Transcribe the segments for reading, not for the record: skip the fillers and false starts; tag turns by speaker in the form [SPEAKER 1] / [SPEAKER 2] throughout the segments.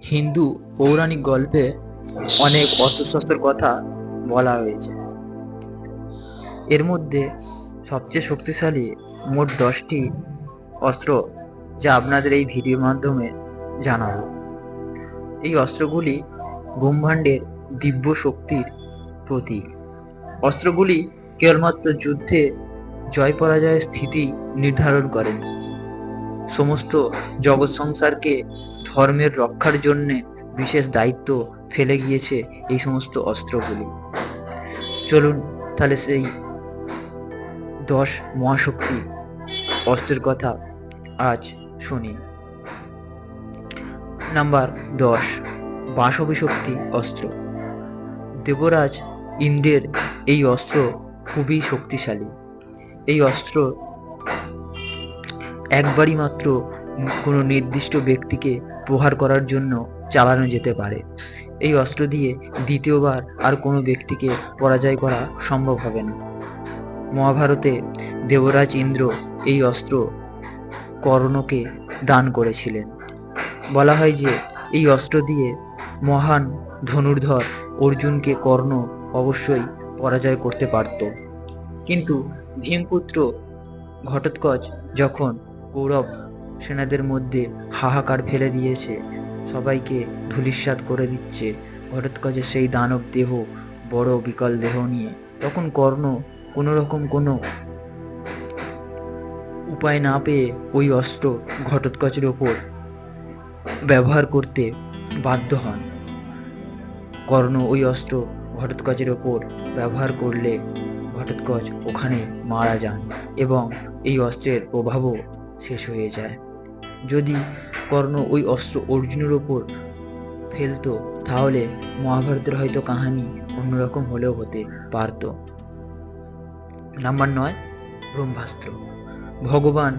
[SPEAKER 1] হিন্দু পৌরাণিক গল্পে অনেক অস্ত্রশস্ত্রের কথা বলা হয়েছে। এর মধ্যে সবচেয়ে শক্তিশালী মোট 10টি অস্ত্র, যা আপনাদের এই ভিডিওর মাধ্যমে জানাবো। এই অস্ত্রগুলি ব্রহ্মাণ্ডের দিব্য শক্তির প্রতীক। অস্ত্রগুলি কেবলমাত্র যুদ্ধে জয় পরাজয়ের স্থিতি নির্ধারণ করেন, সমস্ত জগৎ সংসারকে ধর্মের রক্ষার জন্য বিশেষ দায়িত্ব ফেলে গিয়েছে এই সমস্ত অস্ত্রগুলি। চলুন তাহলে সেই 10 মহাশক্তি অস্ত্রের কথা আজ শুনি। নাম্বার 10, বাসবী শক্তি অস্ত্র। দেবরাজ ইন্দ্রের এই অস্ত্র খুবই শক্তিশালী। এই অস্ত্র একবারই মাত্র কোনো নির্দিষ্ট ব্যক্তিকে প্রহার করার জন্য চালানো যেতে পারে। এই অস্ত্র দিয়ে দ্বিতীয়বার আর কোনো ব্যক্তিকে পরাজয় করা সম্ভব হবে না। মহাভারতে দেবরাজ ইন্দ্র এই অস্ত্র কর্ণকে দান করেছিলেন। বলা হয় যে এই অস্ত্র দিয়ে মহান ধনুর্ধর অর্জুনকে কর্ণ অবশ্যই পরাজয় করতে পারত। কিন্তু ভীমপুত্র ঘটোৎকচ যখন কৌরব সেনাদের মধ্যে হাহাকার ফেলে দিয়েছে, সবাইকে ধূলিসাৎ করে দিচ্ছে, ঘটোৎকচের সেই দানব দেহ, বড় বিকল দেহ নিয়ে, তখন কর্ণ কোনো উপায় না পেয়ে ওই অস্ত্র ঘটোৎকচের ওপর ব্যবহার করতে বাধ্য হন। কর্ণ ওই অস্ত্র ঘটোৎকচের ওপর ব্যবহার করলে ঘটোৎকচ ওখানে মারা যান এবং এই অস্ত্রের প্রভাবও শেষ হয়ে যায়। যদি কর্ণ ওই অস্ত্র অর্জুনের ওপর ফেলতো, তাহলে মহাভারতের হয়তো কাহিনী অন্যরকম হলেও হতে পারত। নাম্বার 9, ব্রহ্মাস্ত্র। ভগবান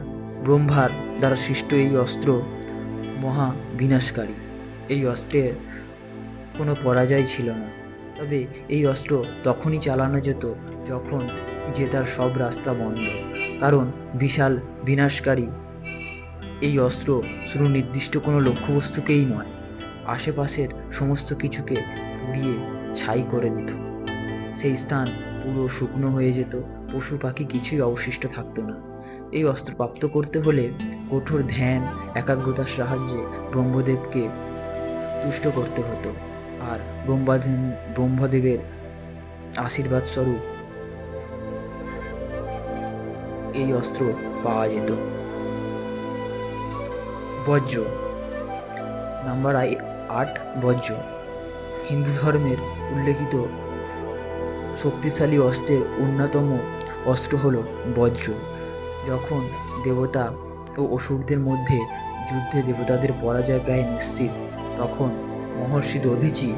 [SPEAKER 1] ব্রহ্মার দ্বারা সৃষ্ট এই অস্ত্র মহা বিনাশকারী। এই অস্ত্রের কোনো পরাজয় ছিল না। তবে এই অস্ত্র তখনই চালানো যেত যখন জেতার সব রাস্তা বন্ধ, কারণ বিশাল বিনাশকারী এই অস্ত্র শুধু নির্দিষ্ট কোনো লক্ষ্যবস্তুকেই নয়, আশেপাশের সমস্ত কিছুকে পুড়িয়ে ছাই করে দিত। সেই স্থান পুরো শুকনো হয়ে যেত, পশু পাখি কিছুই অবশিষ্ট থাকতো না। এই অস্ত্র প্রাপ্ত করতে হলে কঠোর ধ্যান একাগ্রতার সাহায্যে ব্রহ্মদেবকে তুষ্ট করতে হতো, আর ব্রহ্মদেবের আশীর্বাদ স্বরূপ এই অস্ত্র পাওয়া যেত। বজ্র। নাম্বার 8, বজ্র। হিন্দু ধর্মের উল্লেখিত শক্তিশালী অস্ত্রের অন্যতম অস্ত্র হল বজ্র। যখন দেবতা ও অসুরদের মধ্যে যুদ্ধে দেবতাদের পরাজয় প্রায় নিশ্চিত, তখন মহর্ষি দধিচি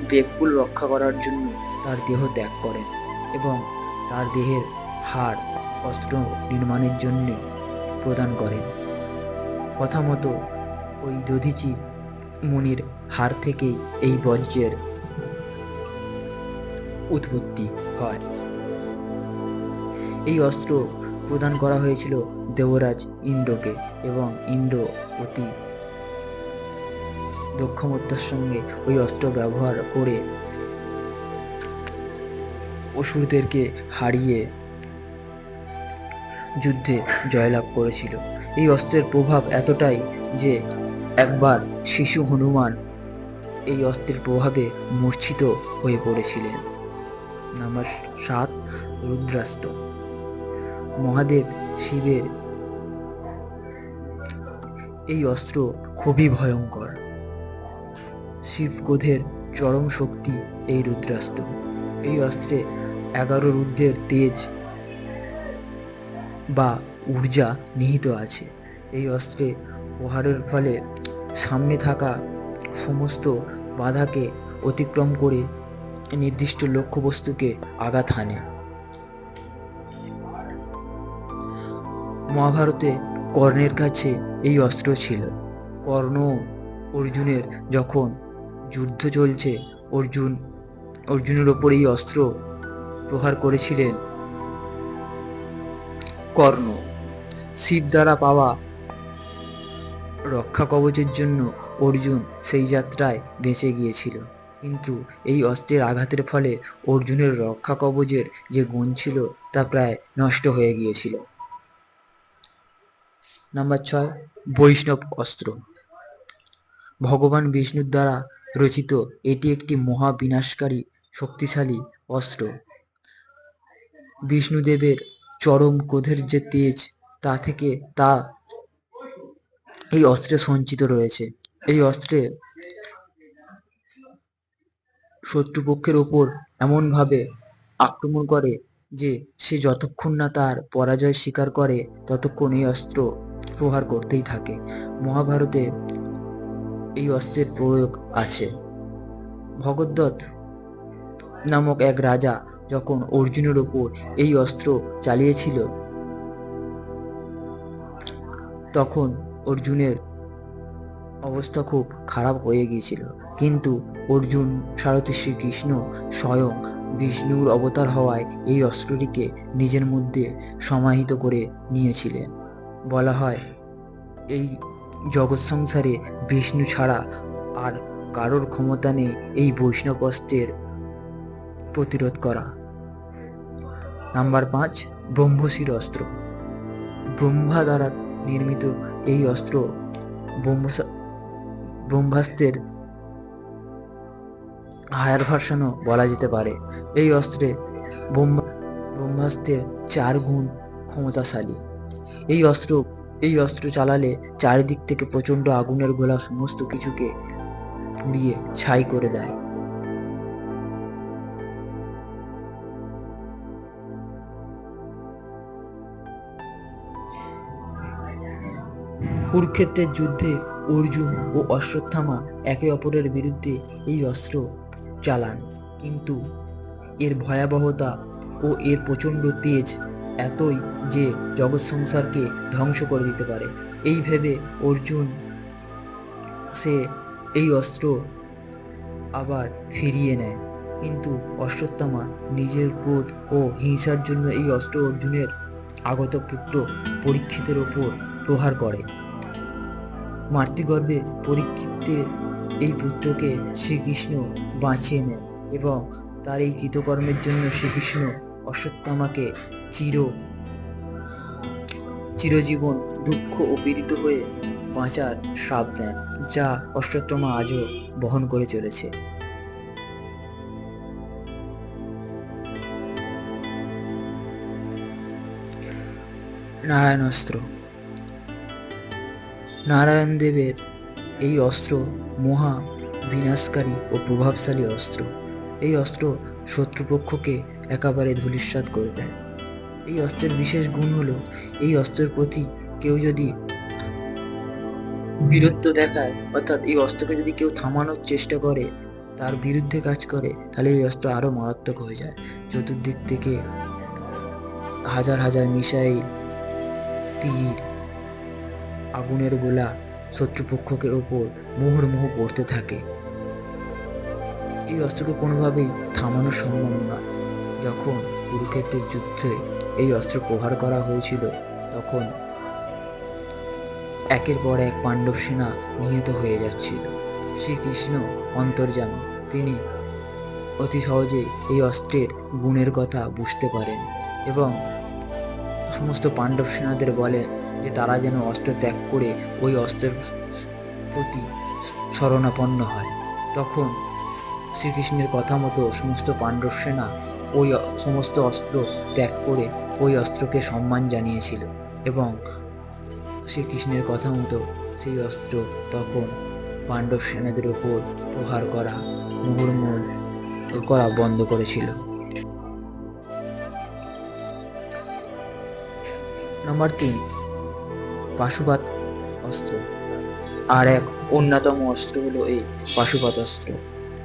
[SPEAKER 1] বেগকুল রক্ষা করার জন্য তার দেহ ত্যাগ করেন এবং তার দেহের হাড় অস্ত্র নির্মাণের জন্য প্রদান করেন। কথা মতো ওই দধিচি মুনির হাড় থেকেই এই বজ্রের উৎপত্তি হয়। এই অস্ত্র প্রদান করা হয়েছিল দেবরাজ ইন্দ্রকে এবং ইন্দ্র অতি দক্ষমতার সঙ্গে ওই অস্ত্র ব্যবহার করে অসুরদেরকে হারিয়ে যুদ্ধে জয়লাভ করেছিল। এই অস্ত্রের প্রভাব এতটাই যে একবার শিশু হনুমান এই অস্ত্রের প্রভাবে মূর্ছিত হয়ে পড়েছিলেন। নাম্বার 7, রুদ্রাস্ত্র। মহাদেব শিবের এই অস্ত্র খুবই ভয়ঙ্কর। শিব ক্রোধের চরম শক্তি এই রুদ্রাস্ত্র। এই অস্ত্রে 11 রুদ্রের তেজ বা ঊর্জা নিহিত আছে। এই অস্ত্রে প্রহারের ফলে সামনে থাকা সমস্ত বাধাকে অতিক্রম করে নির্দিষ্ট লক্ষ্যবস্তুকে আঘাত হানে। মহাভারতে কর্ণের কাছে এই অস্ত্র ছিল। কর্ণ অর্জুনের যখন যুদ্ধ চলছে, অর্জুনের ওপর এই অস্ত্র প্রহার করেছিলেন কর্ণ। শিব দ্বারা পাওয়া রক্ষা কবচের জন্য অর্জুন সেই যাত্রায় বেঁচে গিয়েছিল, কিন্তু এই অস্ত্রের আঘাতের ফলে অর্জুনের রক্ষা কবচের যে গুণ ছিল তা প্রায় নষ্ট হয়ে গিয়েছিল। নাম্বার 6, বৈষ্ণব অস্ত্র। ভগবান বিষ্ণুর দ্বারা রচিত এটি একটি মহা বিনাশকারী শক্তিশালী অস্ত্র। বিষ্ণুদেবের চরম ক্রোধের যে তেজ তা এই অস্ত্রে সঞ্চিত রয়েছে। এই অস্ত্রে শত্রুপক্ষের ওপর এমনভাবে আক্রমণ করে যে সে যতক্ষণ না তার পরাজয় স্বীকার করে ততক্ষণ এই অস্ত্র প্রহার করতেই থাকে। মহাভারতে এই অস্ত্রের প্রয়োগ আছে। ভগদত্ত নামক এক রাজা যখন অর্জুনের ওপর এই অস্ত্র চালিয়েছিল তখন অর্জুনের অবস্থা খুব খারাপ হয়ে গিয়েছিল, কিন্তু অর্জুন সারথি শ্রীকৃষ্ণ স্বয়ং বিষ্ণুর অবতার হওয়ায় এই অস্ত্রটিকে নিজের মধ্যে সমাহিত করে নিয়েছিলেন। বলা হয় এই জগৎ সংসারে বিষ্ণু ছাড়া আর কারোর ক্ষমতা নেই এই বৈষ্ণব অস্ত্রের প্রতিরোধ করা। নাম্বার 5, ব্রহ্মশির অস্ত্র। ব্রহ্মা দ্বারা নির্মিত এই অস্ত্র ব্রহ্মাস্ত্রের হায়ার ভার্সনও বলা যেতে পারে। এই অস্ত্রে ব্রহ্মাস্ত্রের 4 গুণ ক্ষমতাশালী। এই অস্ত্র চালালে চারিদিক থেকে প্রচন্ড আগুনের গোলা সমস্ত কিছুকে পুড়িয়ে ছাই করে দেয়। কুরুক্ষেত্রের যুদ্ধে অর্জুন ও অশ্বত্থামা একে অপরের বিরুদ্ধে এই অস্ত্র চালান, কিন্তু এর ভয়াবহতা ও এর প্রচণ্ড তেজ এতই যে জগৎ সংসারকে ধ্বংস করে দিতে পারে। এই ভেবে অর্জুন এই অস্ত্র আবার ফিরিয়ে নেয়, কিন্তু অশ্বত্থামা নিজের ক্রোধ ও হিংসার জন্য এই অস্ত্র অর্জুনের আগত পুত্র পরীক্ষিতের ওপর প্রহার করে। মাতৃগর্ভে পরীক্ষিতের এই পুত্রকে শ্রীকৃষ্ণ বাঁচিয়ে নেন এবং তার এই কৃতকর্মের জন্য শ্রীকৃষ্ণ অশ্বত্থামাকে চিরজীবন দুঃখ ও পীড়িত হয়ে বাঁচার শ্রাপ দেন, যা অশ্বত্থামা আজও বহন করে চলেছে। নারায়ণাস্ত্র। নারায়ণ দেবের এই অস্ত্র মহা বিনাশকারী ও প্রভাবশালী অস্ত্র। এই অস্ত্র শত্রুপক্ষকে একেবারে ধূলিসাৎ করে দেয়। এই অস্ত্রের বিশেষ গুণ হলো এই অস্ত্রের প্রতি কেউ যদি বীরত্ব দেখায়, অর্থাৎ এই অস্ত্রকে যদি কেউ থামানোর চেষ্টা করে, তার বিরুদ্ধে কাজ করে, তাহলে এই অস্ত্র আরো মারাত্মক হয়ে যায়। চতুর্দিক থেকে হাজার হাজার মিসাইল, তীর, আগুনের গোলা শত্রুপক্ষের ওপর মুহুর্মুহ পড়তে থাকে। এই অস্ত্রকে কোনোভাবেই থামানো সম্ভব নয়। যখন কুরুক্ষেত্রের যুদ্ধে এই অস্ত্র প্রহার করা হয়েছিল তখন একের পর এক পাণ্ডব সেনা নিহত হয়ে যাচ্ছিল। শ্রীকৃষ্ণ অন্তর্যামী, তিনি অতি সহজেই এই অস্ত্রের গুণের কথা বুঝতে পারেন এবং সমস্ত পাণ্ডব সেনাদের বলেন যে তারা যেন অস্ত্র ত্যাগ করে ওই অস্ত্রের প্রতি শরণাপন্ন হয়। তখন শ্রীকৃষ্ণের কথা মতো সমস্ত পাণ্ডব সেনা ওই সমস্ত অস্ত্র ত্যাগ করে ওই অস্ত্রকে সম্মান জানিয়েছিল এবং শ্রীকৃষ্ণের কথা মতো সেই অস্ত্র তখন পাণ্ডব সেনাদের উপর প্রহার করা, মুহুর্মুহু করা বন্ধ করেছিল। নাম্বার 3, পাশুপাত অস্ত্র। আর এক অন্যতম অস্ত্র হলো এই পাশুপাত অস্ত্র।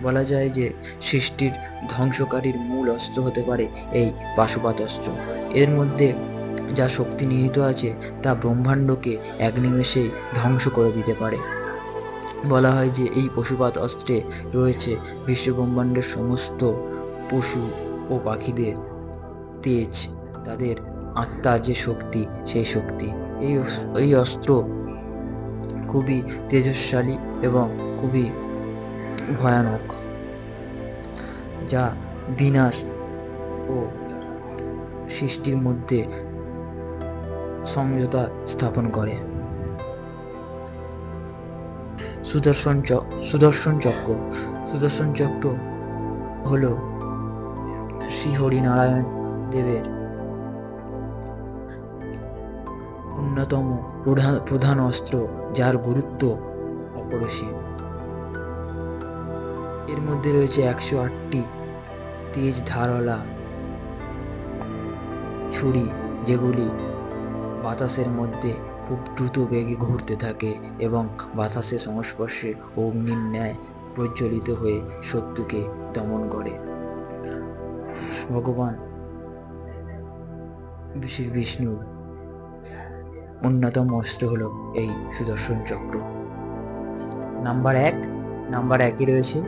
[SPEAKER 1] বলা যায় যে সৃষ্টির ধ্বংসকারীর মূল অস্ত্র হতে পারে এই পাশুপাত অস্ত্র। এর মধ্যে যা শক্তি নিহিত আছে তা ব্রহ্মাণ্ডকে এক নিমেষেই ধ্বংস করে দিতে পারে। বলা হয় যে এই পাশুপাত অস্ত্রে রয়েছে বিশ্বব্রহ্মাণ্ডের সমস্ত পশু ও পাখিদের তেজ, তাদের আত্মার যে শক্তি, সেই শক্তি। এই অস্ত্র খুবই তেজস্বালী এবং খুবই ভয়ানক, যা বিনাশ ও সৃষ্টির মধ্যে সমঝোতা স্থাপন করে। সুদর্শন চক্র। সুদর্শন চক্র হল শ্রী হরিনারায়ণ দেবের অন্যতম প্রধান অস্ত্র, যার গুরুত্ব অপরিসীম। এর মধ্যে রয়েছে 108টি তেজ ধারওয়ালা ছুরি, যেগুলি বাতাসের মধ্যে খুব দ্রুত বেগে ঘুরতে থাকে এবং বাতাসের সংস্পর্শে অগ্নির ন্যায় প্রজ্বলিত হয়ে শত্রুকে দমন করে। ভগবান শ্রী বিষ্ণুর অন্যতম অস্ত্র হলো এই সুদর্শন চক্র। নাম্বার একে রয়েছে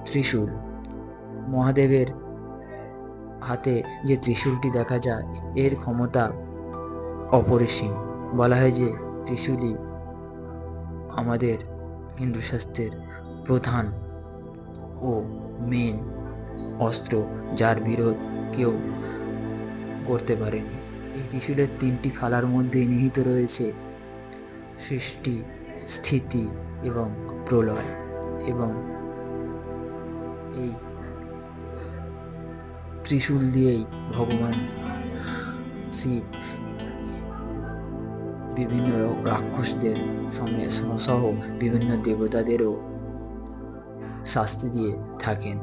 [SPEAKER 1] ত্রিশূল। মহাদেবের হাতে যে ত্রিশূলটি দেখা যায়, এর ক্ষমতা অপরিসীম। বলা হয় যে ত্রিশূলই আমাদের হিন্দু শাস্ত্রের প্রধান ও মেন অস্ত্র, যার বিরোধ কেউ করতে পারেনি। এই ত্রিশূলের 3টি ফালার মধ্যে নিহিত রয়েছে সৃষ্টি, স্থিতি এবং প্রলয়। এবং এই ত্রিশূল দিয়েই ভগবান শিব বিভিন্ন রাক্ষসদের সহ বিভিন্ন দেবতাদেরও শাস্তি দিয়ে থাকেন।